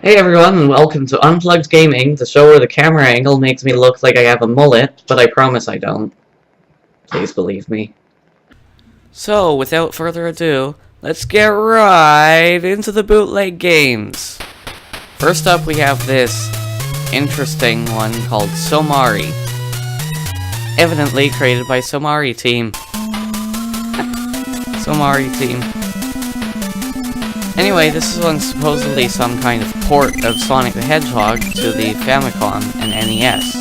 Hey everyone, and welcome to Unplugged Gaming, the show where the camera angle makes me look like I have a mullet, but I promise I don't. Please believe me. So, without further ado, let's get right into the bootleg games. First up, we have this interesting one called Somari. Evidently created by Somari Team. Somari Team. Anyway, this one's supposedly some kind of port of Sonic the Hedgehog to the Famicom and NES.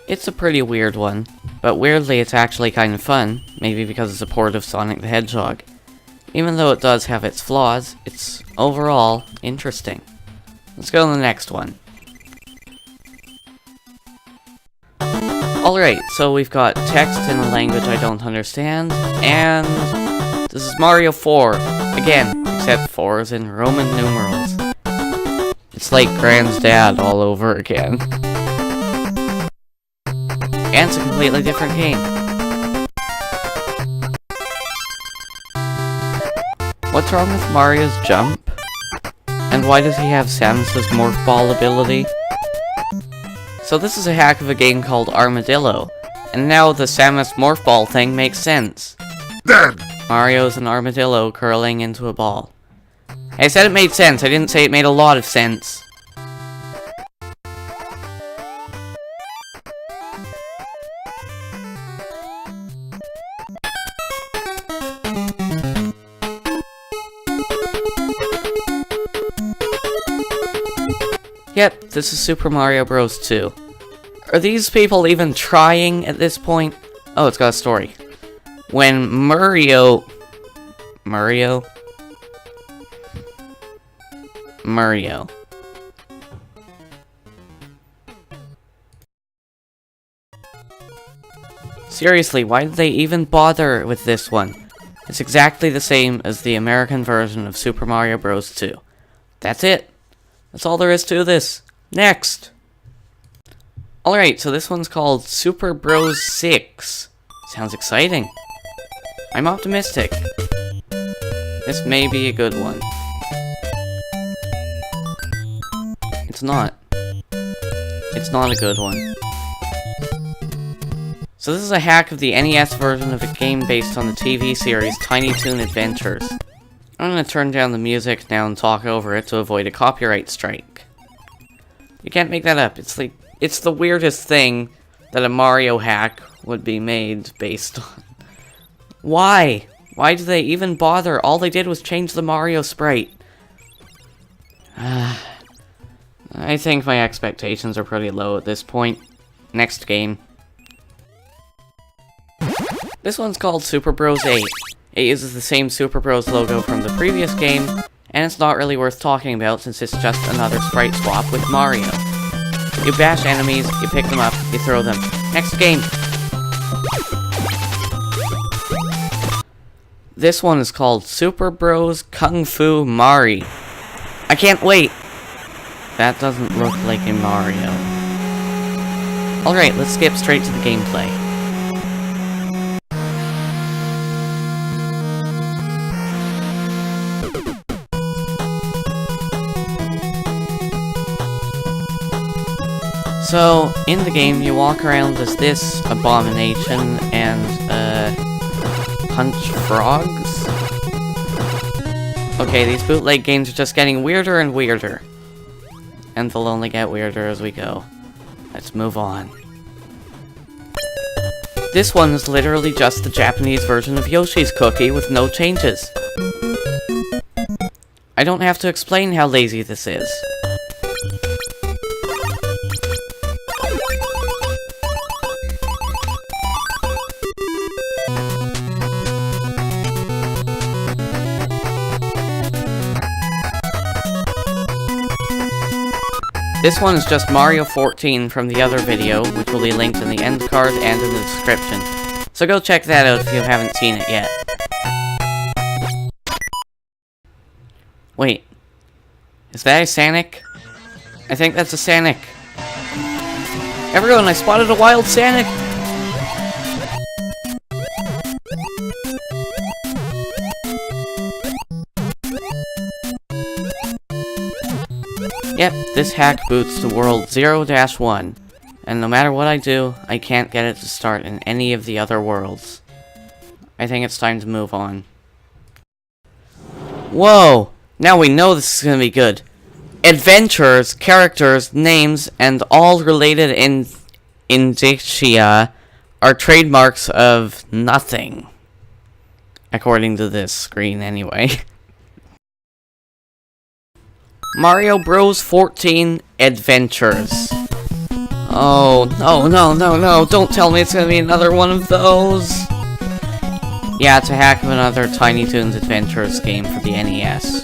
It's a pretty weird one, but weirdly it's actually kind of fun, maybe because it's a port of Sonic the Hedgehog. Even though it does have its flaws, it's overall interesting. Let's go to the next one. Alright, so we've got text in a language I don't understand, and this is Mario 4, again, except 4 is in Roman numerals. It's like Grand's dad all over again. And it's a completely different game. What's wrong with Mario's jump? And why does he have Samus's morph ball ability? So this is a hack of a game called Armadillo, and now the Samus morph ball thing makes sense. Dead! Mario's an armadillo curling into a ball. I said it made sense, I didn't say it made a lot of sense. Yep, this is Super Mario Bros. 2. Are these people even trying at this point? Oh, it's got a story. When Mario... Seriously, why did they even bother with this one? It's exactly the same as the American version of Super Mario Bros. 2. That's it. That's all there is to this. Next! Alright, so this one's called Super Bros 6. Sounds exciting. I'm optimistic. This may be a good one. It's not. It's not a good one. So this is a hack of the NES version of a game based on the TV series Tiny Toon Adventures. I'm gonna turn down the music now and talk over it to avoid a copyright strike. You can't make that up. It's the weirdest thing that a Mario hack would be made based on. Why? Why do they even bother? All they did was change the Mario sprite. I think my expectations are pretty low at this point. Next game. This one's called Super Bros 8. It uses the same Super Bros logo from the previous game, and it's not really worth talking about since it's just another sprite swap with Mario. You bash enemies, you pick them up, you throw them. Next game! This one is called Super Bros Kung Fu Mari. I can't wait! That doesn't look like a Mario. Alright, let's skip straight to the gameplay. So, in the game, you walk around as this abomination and, punch frogs? Okay, these bootleg games are just getting weirder and weirder. And they'll only get weirder as we go. Let's move on. This one is literally just the Japanese version of Yoshi's Cookie with no changes. I don't have to explain how lazy this is. This one is just Mario 14 from the other video, which will be linked in the end card and in the description. So go check that out if you haven't seen it yet. Wait. Is that a Sanic? I think that's a Sanic. Everyone, I spotted a wild Sanic! Yep, this hack boots to world 0-1, and no matter what I do, I can't get it to start in any of the other worlds. I think it's time to move on. Whoa! Now we know this is gonna be good. Adventures, characters, names, and all related indicia are trademarks of nothing. According to this screen, anyway. Mario Bros. 14 Adventures. Oh, no, don't tell me it's gonna be another one of those. Yeah, it's a hack of another Tiny Toons Adventures game for the NES.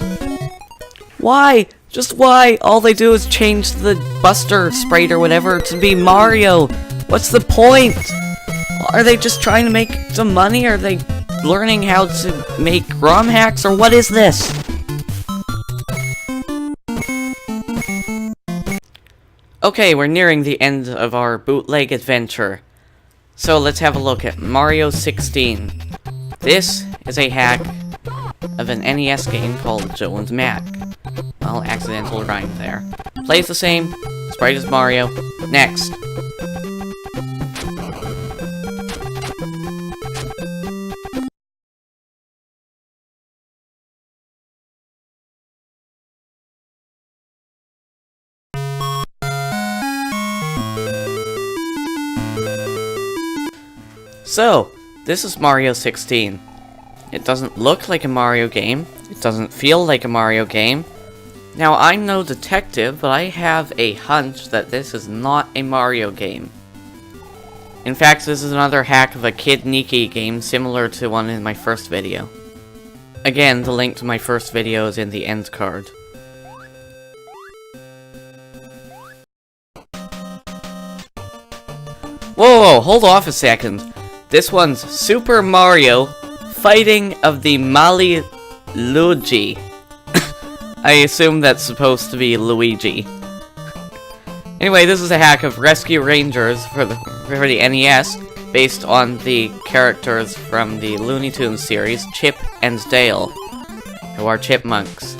Why? Just why? All they do is change the Buster sprite or whatever to be Mario. What's the point? Are they just trying to make some money? Are they learning how to make ROM hacks, or what is this? Okay, we're nearing the end of our bootleg adventure. So let's have a look at Mario 16. This is a hack of an NES game called Joe and Mac. Well, accidental rhyme there. Plays the same, sprite as Mario. Next. So, this is Mario 16. It doesn't look like a Mario game. It doesn't feel like a Mario game. Now, I'm no detective, but I have a hunch that this is not a Mario game. In fact, this is another hack of a Kid Niki game similar to one in my first video. Again, the link to my first video is in the end card. Whoa, hold off a second. This one's Super Mario Fighting of the Mali Luigi. I assume that's supposed to be Luigi. Anyway, this is a hack of Rescue Rangers for the NES, based on the characters from the Looney Tunes series, Chip and Dale, who are chipmunks.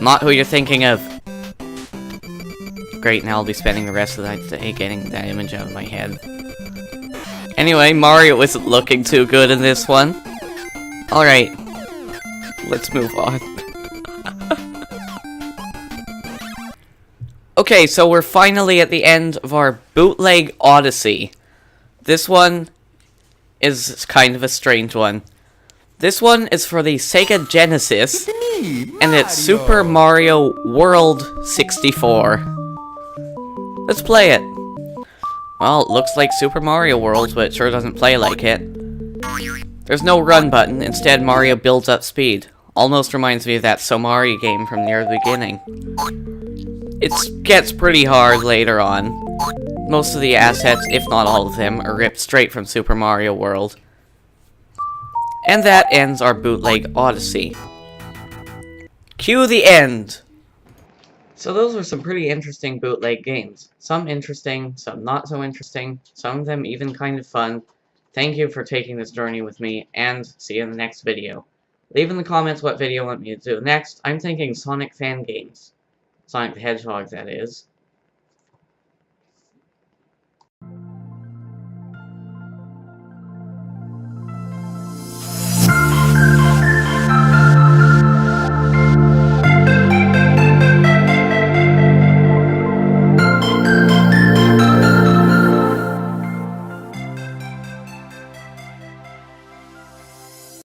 Not who you're thinking of. Great, now I'll be spending the rest of the day getting that image out of my head. Anyway, Mario isn't looking too good in this one. Alright, let's move on. Okay, so we're finally at the end of our bootleg Odyssey. This one is kind of a strange one. This one is for the Sega Genesis, and it's Super Mario World 64. Let's play it. Well, it looks like Super Mario World, but it sure doesn't play like it. There's no run button, instead Mario builds up speed. Almost reminds me of that So Mario game from near the beginning. It gets pretty hard later on. Most of the assets, if not all of them, are ripped straight from Super Mario World. And that ends our bootleg Odyssey. Cue the end! So those were some pretty interesting bootleg games. Some interesting, some not so interesting, some of them even kind of fun. Thank you for taking this journey with me, and see you in the next video. Leave in the comments what video you want me to do next. I'm thinking Sonic fan games. Sonic the Hedgehog, that is.